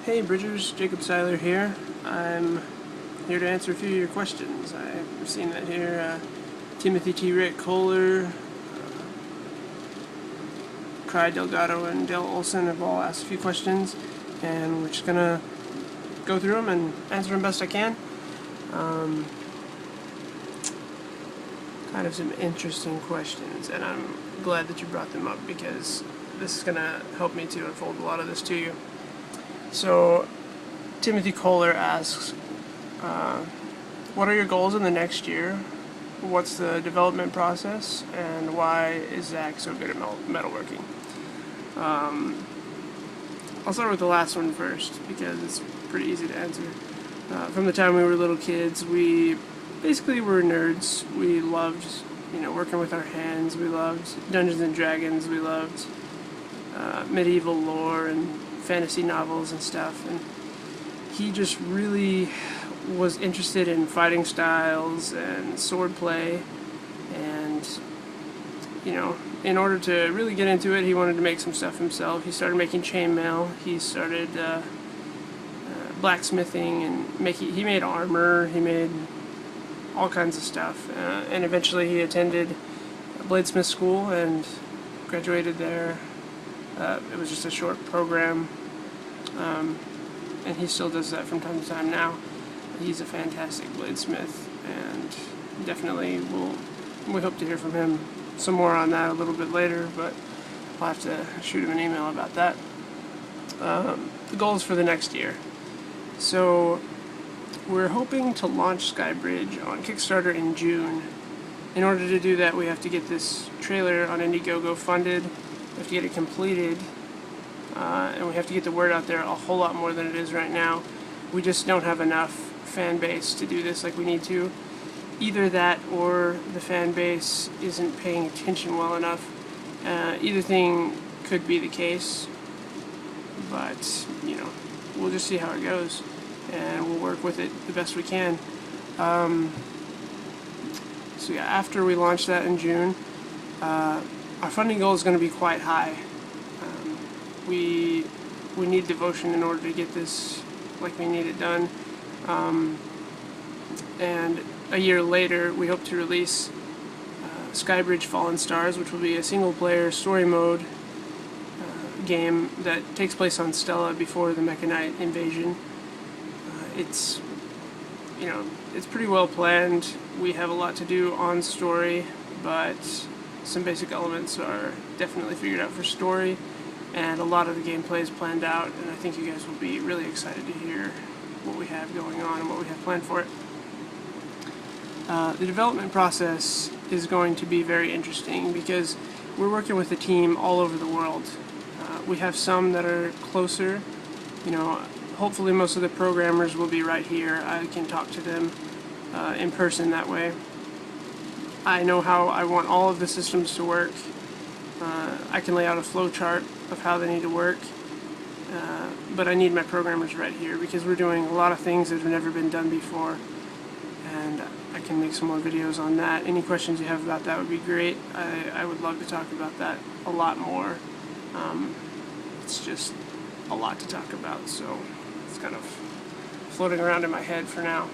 Hey Bridgers, Jacob Seiler here. I'm here to answer a few of your questions. I've seen that here. Timothy T. Rick, Kohler, Delgado, and Olson have all asked a few questions, and we're just gonna go through them and answer them best I can. Kind of some interesting questions, and I'm glad that you brought them up because this is gonna help me to unfold a lot of this to you. So, Timothy Kohler asks, what are your goals in the next year? What's the development process? And why is Zach so good at metalworking? I'll start with the last one first because it's pretty easy to answer. From the time we were little kids, we basically were nerds. We loved, working with our hands. We loved Dungeons and Dragons. We loved medieval lore and fantasy novels and stuff, and he just really was interested in fighting styles and swordplay, and in order to really get into it, he wanted to make some stuff himself. He started making chainmail. He started blacksmithing, and he made armor. He made all kinds of stuff, and eventually he attended bladesmith school and graduated there. It was just a short program, and he still does that from time to time now. He's a fantastic bladesmith, and definitely we hope to hear from him some more on that a little bit later, but I'll have to shoot him an email about that. The goals for the next year. So we're hoping to launch Skybridge on Kickstarter in June. In order to do that, we have to get this trailer on Indiegogo funded. We have to get it completed, and we have to get the word out there a whole lot more than it is right now. We just don't have enough fan base to do this like we need to. Either that or the fan base isn't paying attention well enough. Either thing could be the case, but we'll just see how it goes, and we'll work with it the best we can. So yeah, after we launch that in June, our funding goal is going to be quite high. We need devotion in order to get this like we need it done. And a year later, we hope to release Skybridge Fallen Stars, which will be a single-player story mode game that takes place on Stella before the Mechanite invasion. It's pretty well planned. We have a lot to do on story, but some basic elements are definitely figured out for story, and a lot of the gameplay is planned out, and I think you guys will be really excited to hear what we have going on and what we have planned for it. The development process is going to be very interesting because we're working with a team all over the world. We have some that are closer. Hopefully most of the programmers will be right here. I can talk to them in person that way. I know how I want all of the systems to work. I can lay out a flow chart of how they need to work, but I need my programmers right here because we're doing a lot of things that have never been done before, and I can make some more videos on that. Any questions you have about that would be great. I would love to talk about that a lot more. It's just a lot to talk about, so it's kind of floating around in my head for now.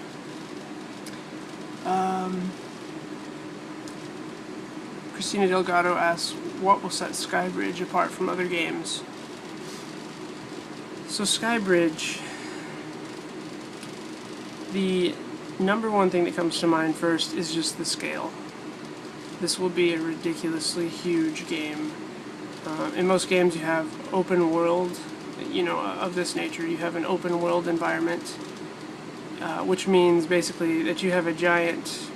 Christina Delgado asks, what will set Skybridge apart from other games? So Skybridge, the number one thing that comes to mind first is just the scale. This will be a ridiculously huge game. In most games you have open world, of this nature. You have an open world environment, which means basically that you have a giant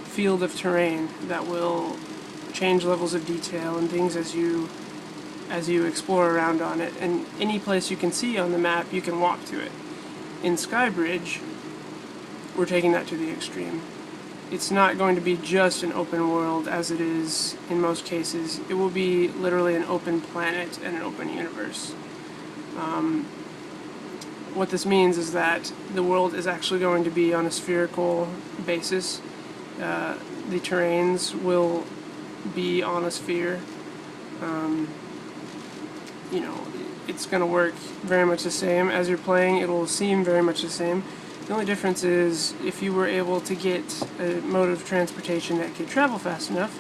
field of terrain that will change levels of detail and things as you explore around on it, and any place you can see on the map you can walk to it. In Skybridge, we're taking that to the extreme. It's not going to be just an open world as it is in most cases. It will be literally an open planet and an open universe. What this means is that the world is actually going to be on a spherical basis. The terrains will be on a sphere. it's going to work very much the same. As you're playing, it'll seem very much the same. The only difference is if you were able to get a mode of transportation that could travel fast enough,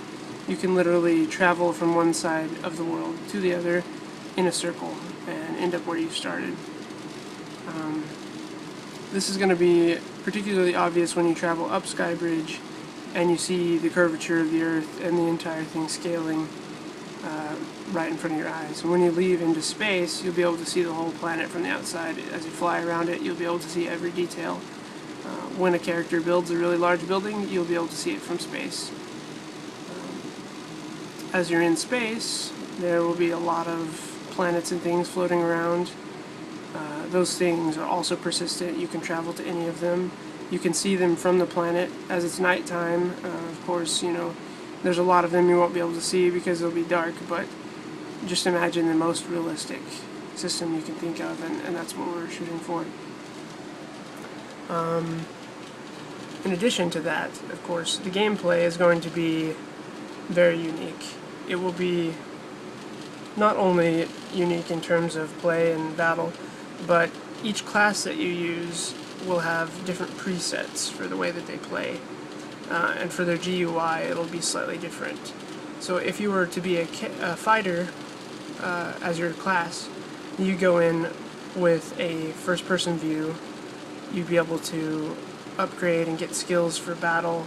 you can literally travel from one side of the world to the other in a circle and end up where you started. This is going to be particularly obvious when you travel up Skybridge and you see the curvature of the Earth and the entire thing scaling right in front of your eyes. And when you leave into space, you'll be able to see the whole planet from the outside. As you fly around it, you'll be able to see every detail. When a character builds a really large building, you'll be able to see it from space. As you're in space, there will be a lot of planets and things floating around. Those things are also persistent. You can travel to any of them. You can see them from the planet as it's nighttime. Of course, you know, there's a lot of them you won't be able to see because it'll be dark, but just imagine the most realistic system you can think of, and that's what we're shooting for. In addition to that, of course, the gameplay is going to be very unique. It will be not only unique in terms of play and battle, but each class that you use will have different presets for the way that they play. And for their GUI, it'll be slightly different. So if you were to be a fighter as your class, you go in with a first-person view. You'd be able to upgrade and get skills for battle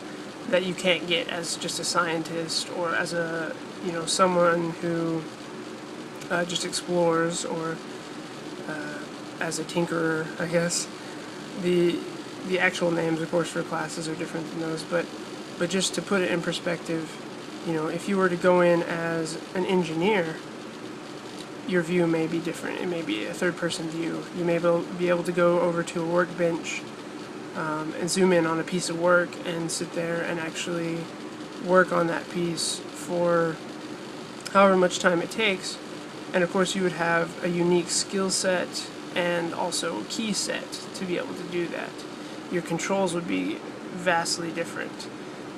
that you can't get as just a scientist or as a, you know, someone who just explores, or as a tinkerer, I guess. The actual names, of course, for classes are different than those, but just to put it in perspective, you know, if you were to go in as an engineer, your view may be different. It may be a third-person view. You may be able to go over to a workbench and zoom in on a piece of work and sit there and actually work on that piece for however much time it takes. And of course, you would have a unique skill set and also a key set to be able to do that. Your controls would be vastly different.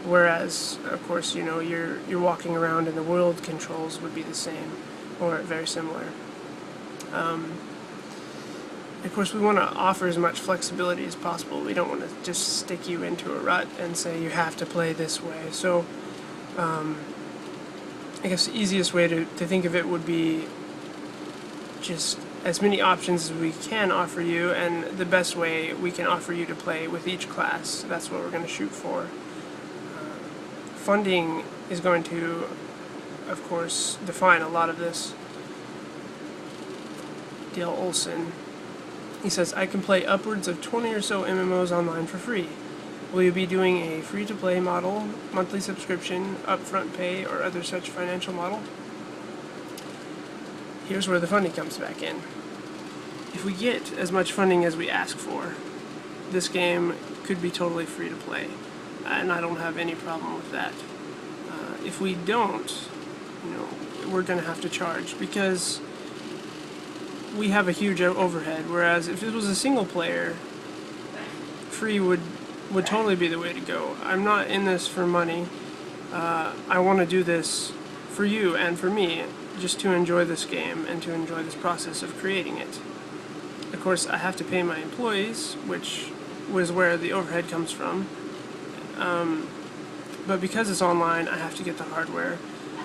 Whereas, of course, you know, you're walking around and the world controls would be the same or very similar. Of course, we want to offer as much flexibility as possible. We don't want to just stick you into a rut and say you have to play this way. So, I guess the easiest way to think of it would be just as many options as we can offer you, and the best way we can offer you to play with each class. That's what we're going to shoot for. Funding is going to, of course, define a lot of this. Dale Olson, he says, I can play upwards of 20 or so MMOs online for free. Will you be doing a free-to-play model, monthly subscription, upfront pay, or other such financial model? Here's where the funding comes back in. If we get as much funding as we ask for, this game could be totally free to play, and I don't have any problem with that. If we don't, you know, we're going to have to charge, because we have a huge overhead, whereas if it was a single player, free would totally be the way to go. I'm not in this for money. I want to do this for you and for me, just to enjoy this game and to enjoy this process of creating it. Of course, I have to pay my employees, which was where the overhead comes from. But because it's online, I have to get the hardware.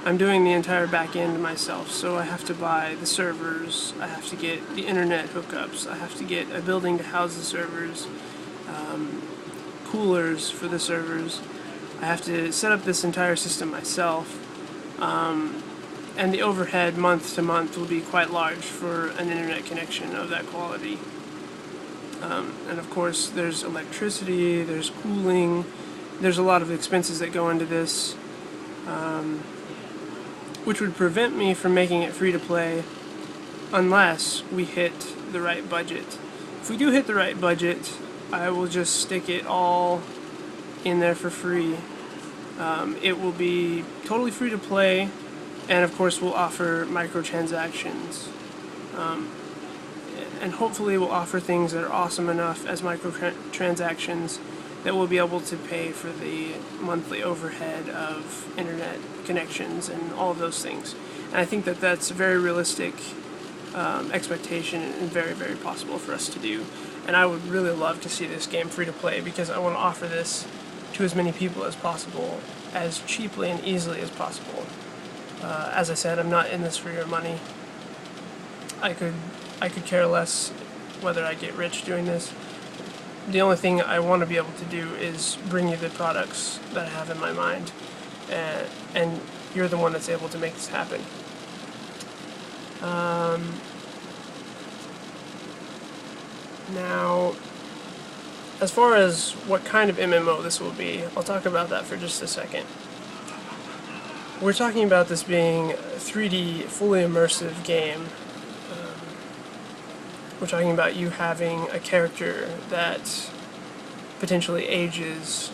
I'm doing the entire back end myself, so I have to buy the servers, I have to get the internet hookups, I have to get a building to house the servers, coolers for the servers. I have to set up this entire system myself, and the overhead month to month will be quite large for an internet connection of that quality. And of course, there's electricity, there's cooling, there's a lot of expenses that go into this, which would prevent me from making it free to play unless we hit the right budget. If we do hit the right budget, I will just stick it all in there for free. It will be totally free to play, and of course we'll offer microtransactions. And hopefully we'll offer things that are awesome enough as microtransactions that we'll be able to pay for the monthly overhead of internet connections and all of those things. And I think that that's very realistic expectation and very, very possible for us to do. And I would really love to see this game free to play because I want to offer this to as many people as possible, as cheaply and easily as possible. As I said, I'm not in this for your money. I could care less whether I get rich doing this. The only thing I want to be able to do is bring you the products that I have in my mind, and you're the one that's able to make this happen. Now, as far as what kind of MMO this will be, I'll talk about that for just a second. We're talking about this being a 3D, fully immersive game. We're talking about you having a character that potentially ages.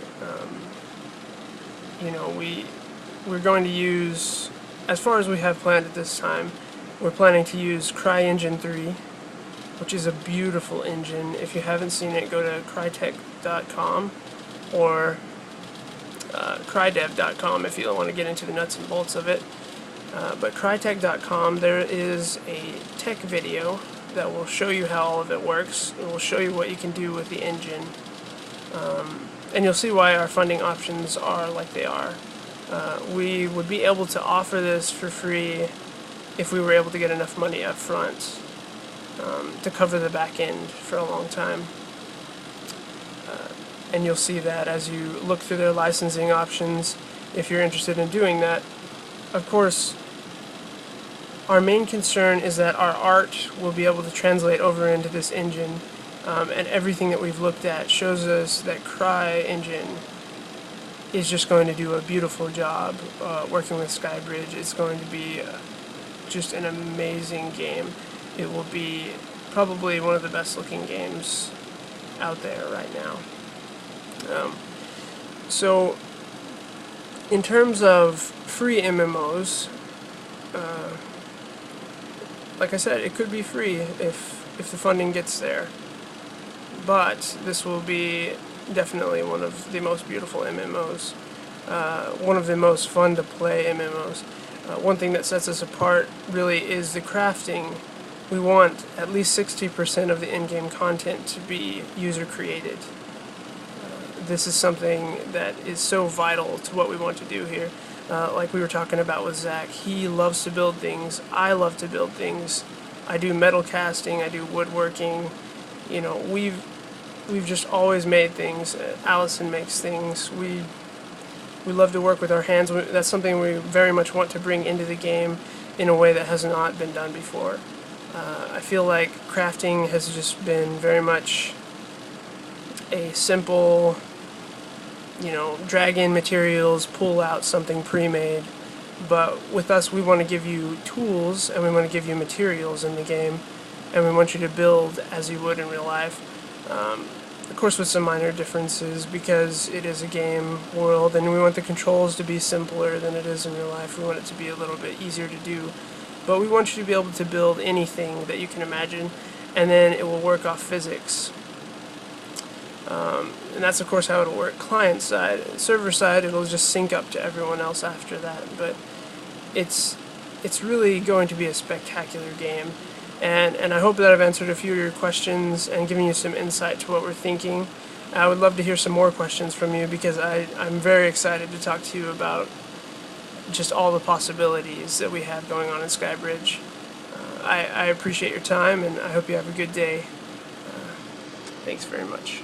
We're going to use, as far as we have planned at this time, we're planning to use CryEngine 3, which is a beautiful engine. If you haven't seen it, go to crytek.com or crydev.com if you don't want to get into the nuts and bolts of it. But crytek.com, there is a tech video that will show you how all of it works. It will show you what you can do with the engine. And you'll see why our funding options are like they are. We would be able to offer this for free if we were able to get enough money up front to cover the back end for a long time. And you'll see that as you look through their licensing options if you're interested in doing that. Of course, our main concern is that our art will be able to translate over into this engine, and everything that we've looked at shows us that CryEngine is just going to do a beautiful job working with Skybridge. It's going to be just an amazing game. It will be probably one of the best looking games out there right now. So in terms of free MMOs, like I said, it could be free if the funding gets there, but this will be definitely one of the most beautiful MMOs, one of the most fun to play MMOs. One thing that sets us apart really is the crafting. We want at least 60% of the in-game content to be user-created. This is something that is so vital to what we want to do here. Like we were talking about with Zach, he loves to build things. I love to build things. I do metal casting. I do woodworking. You know, we've just always made things. Allison makes things. We love to work with our hands. That's something we very much want to bring into the game in a way that has not been done before. I feel like crafting has just been very much a simple, drag in materials, pull out something pre-made. But with us, we want to give you tools and we want to give you materials in the game, and we want you to build as you would in real life. Of course, with some minor differences because it is a game world, and we want the controls to be simpler than it is in real life. We want it to be a little bit easier to do. But we want you to be able to build anything that you can imagine, and then it will work off physics. And that's of course how it'll work client side. Server side, it'll just sync up to everyone else after that. But it's really going to be a spectacular game. And I hope that I've answered a few of your questions and given you some insight to what we're thinking. I would love to hear some more questions from you because I'm very excited to talk to you about just all the possibilities that we have going on in Skybridge. I appreciate your time, and I hope you have a good day. Thanks very much.